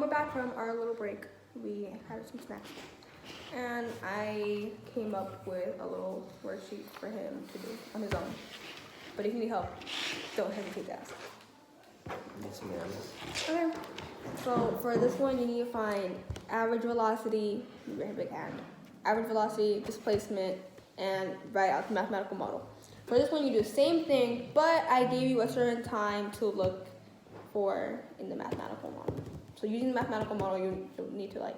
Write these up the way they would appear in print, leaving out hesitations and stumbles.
we're back from our little break. We had some snacks. And I came up with a little worksheet for him to do on his own. But if you need help, don't hesitate to ask. Yes, ma'am. Okay. So for this one, you need to find average velocity, very big hand, average velocity, displacement, and write out the mathematical model. For this one, you do the same thing, but I gave you a certain time to look for in the mathematical model. So using the mathematical model, you need to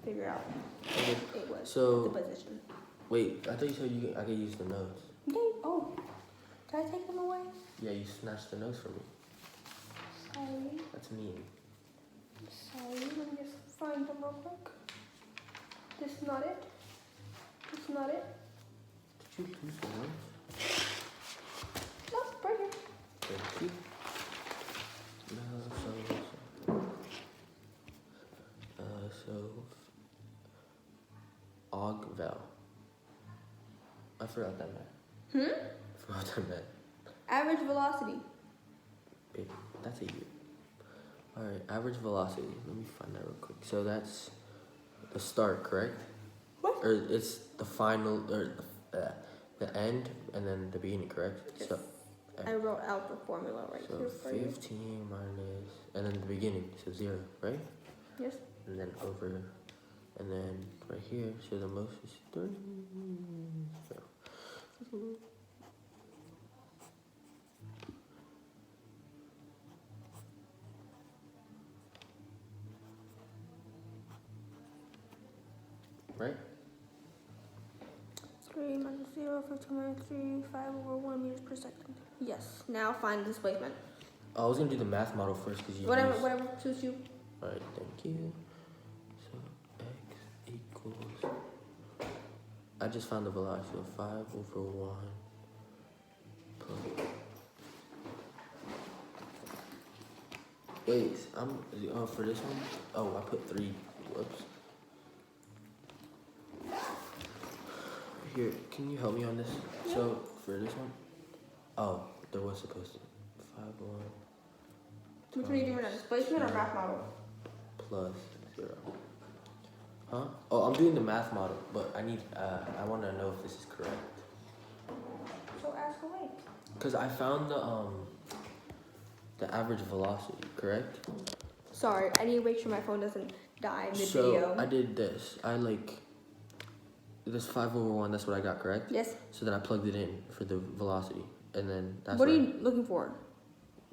figure out Okay. it was So, the position. wait, I thought you said I could use the notes. Okay. Oh, did I take them away? Yeah, you snatched the notes from me. Sorry. That's mean. Sorry. Let me just find them real quick. This is not it. This is not it. Did you lose the notes? Nope, right here. Thank you. Ogvel. I forgot that meant. I forgot that meant. Average velocity. Wait, that's a U. Alright, average velocity. Let me find that real quick. So that's the start, correct? What? Or it's the final, or the end, and then the beginning, correct? Yes. So, I wrote out the formula right so here for you. 15 minus, and then the beginning, so 0, right? Yes. And then over, and then right here, so the most is 3. So. Right? 3 minus 0, 15 minus 3, 5 over 1 meters per second. Yes. Now find the displacement. I was gonna do the math model first because you Whatever suits you. Alright, thank you. So x equals, I just found the velocity of 5 over 1 plus, wait, for this one, oh, I put 3, whoops. Here, can you help me on this? Yeah. So for this one, oh, there was supposed to 5 1. Which one are you doing now? Displacement or math model? Plus 0. Huh? Oh, I'm doing the math model, but I want to know if this is correct. So ask away. Because I found the average velocity, correct? Sorry, I need to make sure my phone doesn't die mid-video. So I did this. This 5 over 1, that's what I got, correct? Yes. So then I plugged it in for the velocity. And then that's what are you looking for?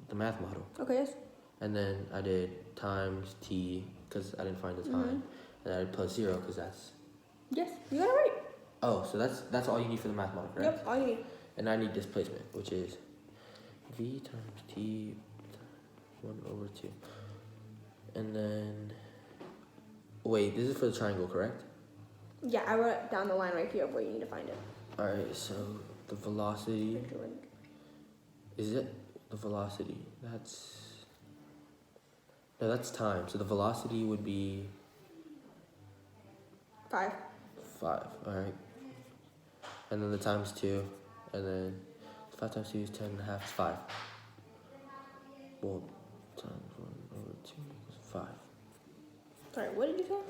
The math model. Okay, yes. And then I did times t, because I didn't find the time. And I did plus 0, because that's... Yes, you got it right. Oh, so that's all you need for the math model, correct? Yep, all you need. And I need displacement, which is v times t 1 over 2. And then... Wait, this is for the triangle, correct? Yeah, I wrote down the line right here of where you need to find it. Alright, so the velocity... Is it the velocity? No, that's time. So the velocity would be 5. 5. Alright. And then the times 2. And then 5 times 2 is 10 and a half. It's 5. Well, times 1 over 2 equals 5. Sorry, what did you say?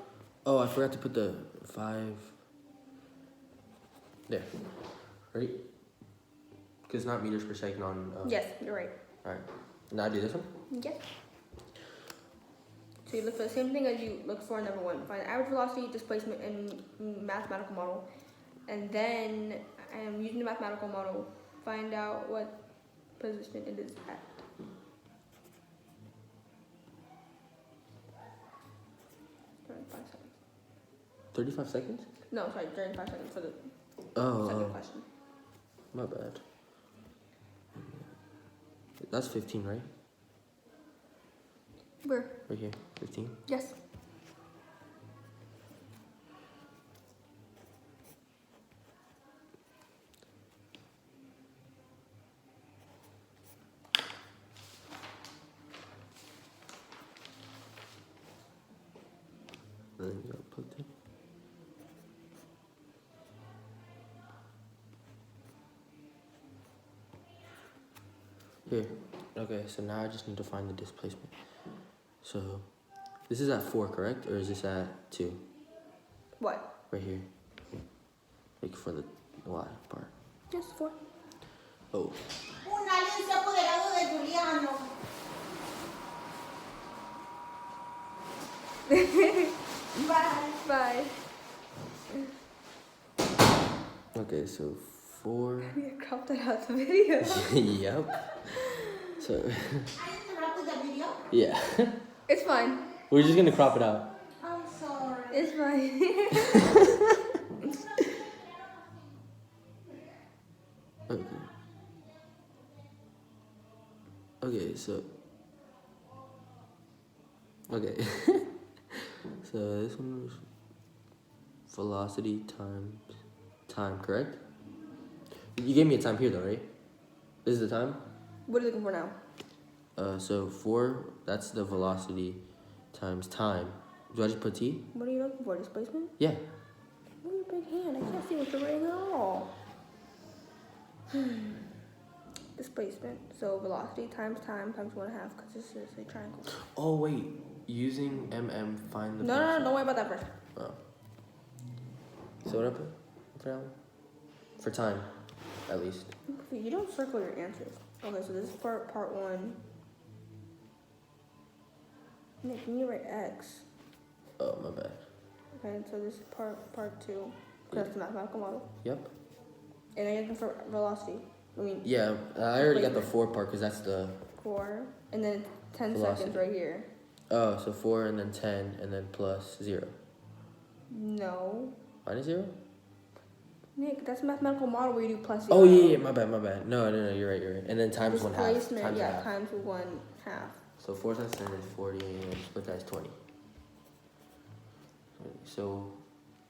Oh, I forgot to put the 5 there. Right? Because it's not meters per second on... Yes, you're right. Alright. Now I do this one? Yes. So you look for the same thing as you look for number 1. Find average velocity, displacement, and mathematical model. And then, using the mathematical model, find out what position it is at. 35 seconds. 35 seconds? No, sorry, 35 seconds for the second question. My bad. That's 15, right? Where? Right here, 15. Yes. And then you gotta put it. Here. Okay, so now I just need to find the displacement. So, this is at 4, correct? Or is this at 2? What? Right here. Like for the Y part. Yes, 4. Oh. Un alien se ha apoderado de Juliano. Bye. Bye. Okay, so 4. You cropped that out the video. Yep. So, I interrupted the video. yeah. It's fine. We're just gonna crop it out. I'm sorry. It's fine. Okay. Okay, so. Okay. So this one was velocity times time, correct? You gave me a time here though, right? This is the time? What are you looking for now? So 4, that's the velocity times time. Do I just put T? What are you looking for? Displacement? Yeah. What your big hand? I can't see what you're writing at all. Displacement. So velocity times time times 1.5 because this is a triangle. Oh wait, using find the. No, don't worry about that first. Oh. So what I put for that one? For time, at least. You don't circle your answers. Okay, so this is part 1. Nick, can you write X? Oh my bad. Okay, so this is part 2. That's the mathematical model. Yep. And then you're looking for velocity. I mean, Yeah, I already got the 4 part because that's the. 4. And then 10 Velocity. seconds right here. Oh, so 4 and then 10 and then plus 0. No. Minus 0? Nick, that's a mathematical model where you do plus 0. Oh yeah, my bad. No, you're right. And then times 1/2. Displacement, Times yeah, half. times 1/2. So 4 times 10 is 40 and split that is 20. So,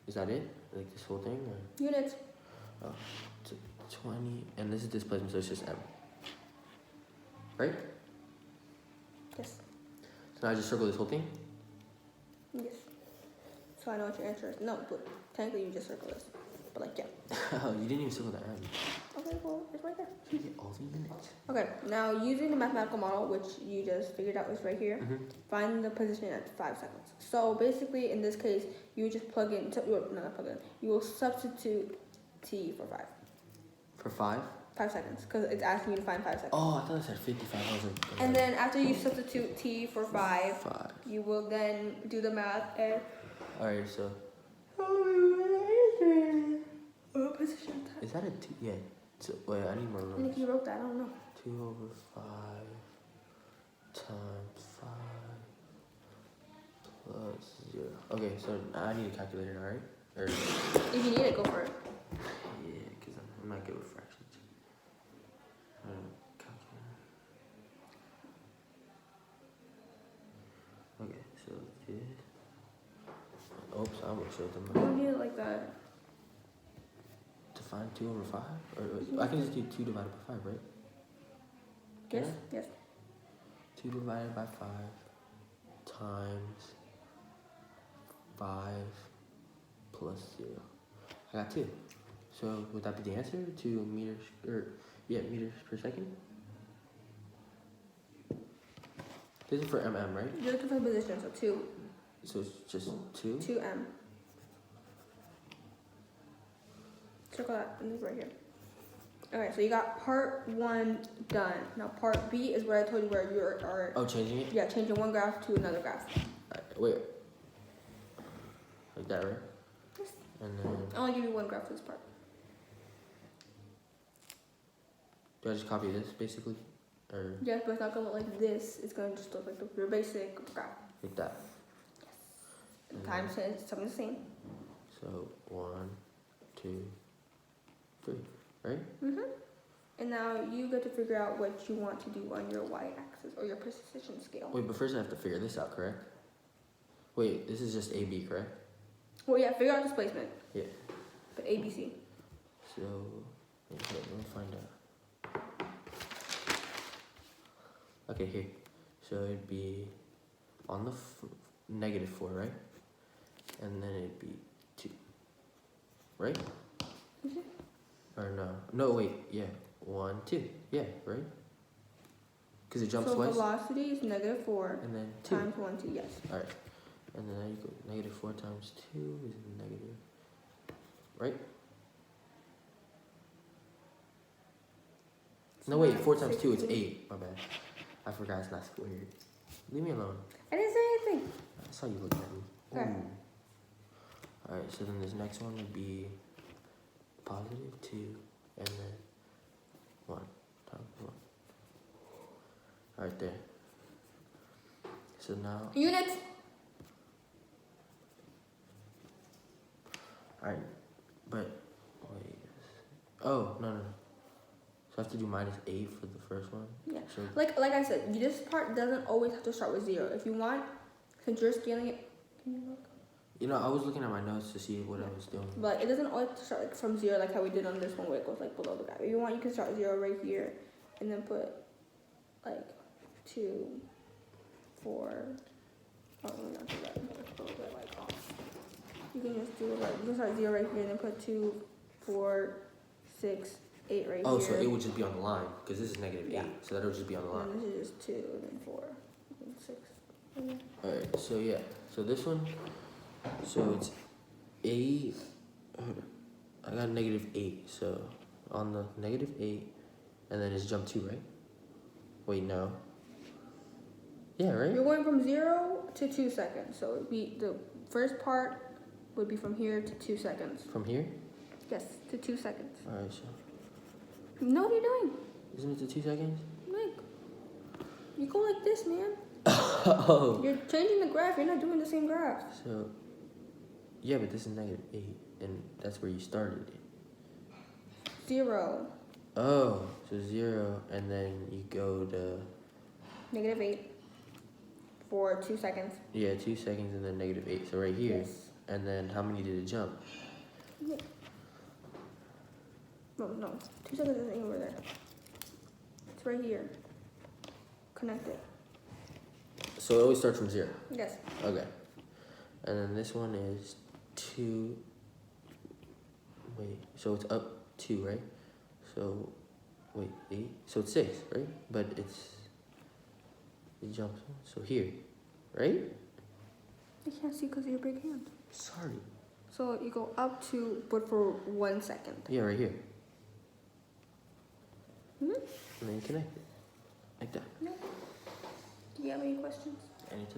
is that it? Like this whole thing? Or? Units. Oh, so 20, and this is displacement, so it's just M. Right? Yes. So now I just circle this whole thing? Yes. So I know what your answer is. No, but technically you just circle this. But like, yeah. Oh, you didn't even circle the M. Okay, well, it's right there. You get all the units. Okay, now using the mathematical model, which you just figured out was right here, find the position at 5 seconds. So basically, in this case, you just plug in, not plug in, you will substitute T for 5. For 5? 5 seconds, because it's asking you to find 5 seconds. Oh, I thought it said 55. I was like, And then after you substitute T for 5, 5. you will then do the math and Alright, so. position time. Is that a 2? Yeah. So, wait, I need more room. Nick, you wrote that, I don't know. 2 over 5 times 5 plus 0. Okay, so I need a calculator now, right? Or, If you need it, go for it. yeah, because I'm not good with fractions. Calculator. Okay, so this. Oops, I almost showed them. You don't need it like that. To find 2 over 5? Or I can just do 2 divided by 5, right? Can Yes, I? yes. 2 divided by 5 times 5 plus 0. I got 2. So would that be the answer? 2 meters, meters per second? This is for mm, right? You're looking for the position, so 2. So it's just 2? 2m. Circle that, and this is right here. Okay, so you got part 1 done. Now part B is what I told you where you are. Oh, changing it? Yeah, changing one graph to another graph. Wait. Like that, right? Yes. And then, I'll only give you one graph for this part. do I just copy this, basically? Or Yes, but it's not gonna look like this. It's gonna just look like your basic graph. like that? And times is something the same. So 1, 2, 3, right? And now you get to figure out what you want to do on your y-axis or your precision scale. Wait, but first I have to figure this out, correct? Wait, this is just AB, correct? Well, yeah, figure out displacement. Yeah. But ABC. So, wait, let me find out. Okay, here. So it'd be on the -4, right? And then it'd be 2. Right? Or no. No, wait, yeah. 1, 2. Yeah, right? Because it jumps so twice. velocity is -4 And then 2. times 1, 2, yes. Alright. And then now you go -4 times 2 is negative. Right? No, wait. 4 times 2 is 8. My bad. I forgot it's not squared. Leave me alone. I didn't say anything. I saw you looking at me. Okay. Alright, so then this next one would be +2 and then 1 times 1. Alright, there. So now, Units. alright, but wait. Oh, no. So I have to do -8 for the first one? Yeah. So, Like I said, this part doesn't always have to start with 0. If you want, since you're scaling it, can you look? you know, I was looking at my notes to see what I was doing. But it doesn't always have to start like from 0, like how we did on this one where it goes like below the graph. If you want, you can start 0 right here, and then put like 2, 4. Oh, let me not do that. That's a little bit like off. You can just do it like you can start 0 right here, and then put 2, 4, 6, 8 right Oh, here. so it would just be on the line, because this is -8. Yeah. So that would just be on the line. And then this is just 2, and then 4, and 6. Alright, so yeah. So this one, so it's 8. I got -8. So on the -8, and then it's jump 2, right? Wait, no. Yeah, right? You're going from 0 to 2 seconds. So it'd be the first part would be from here to 2 seconds. From here? Yes, to 2 seconds. Alright, so No, what are you doing? isn't it the 2 seconds? Like, you go like this, man. Oh. You're changing the graph. You're not doing the same graph. So, yeah, but this is -8, and that's where you started. 0, Oh, so 0, and then you go to, -8 for 2 seconds. yeah, 2 seconds, and then -8. So right here. Yes. And then how many did it jump? Yeah. No. 2 seconds isn't anywhere there. It's right here. Connect it. So it always starts from 0. Yes. Okay. And then this one is 2. Wait, so it's up 2, right? So, wait, 8? So it's 6, right? But it jumps, so here, right? I can't see because of your big hand. Sorry. So you go up to, but for 1 second. Yeah, right here. Hmm? And then you connect it. Like that. No. Do you have any questions? And it's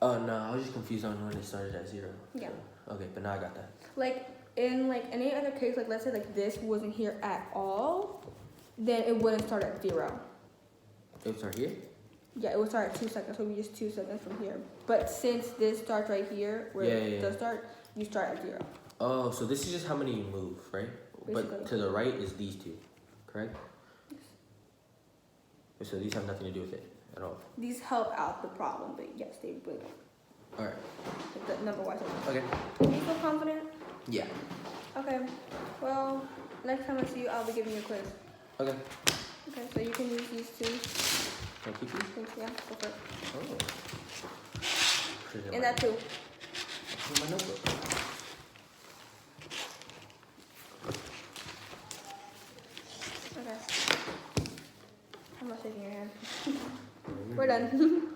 oh, no, I was just confused on when it started at 0. Yeah. So, okay, but now I got that. Like in like any other case, like let's say like this wasn't here at all, then it wouldn't start at 0. It would start here? Yeah, it would start at 2 seconds, so it would be just 2 seconds from here. But since this starts right here, where it does start, you start at 0. Oh, so this is just how many you move, right? But Basically. to the right is these two, correct? So these have nothing to do with it at all. These help out the problem, but yes, they really don't. All right. Like the number wise. Okay. Do you feel confident? Yeah. Okay. Well, next time I see you, I'll be giving you a quiz. Okay. Okay, so you can use these two. Can I keep these? Thanks, yeah, go for it. Oh. Put it in And my- that too. put it in my notebook. Okay. I'm not shaking your hand. We're done.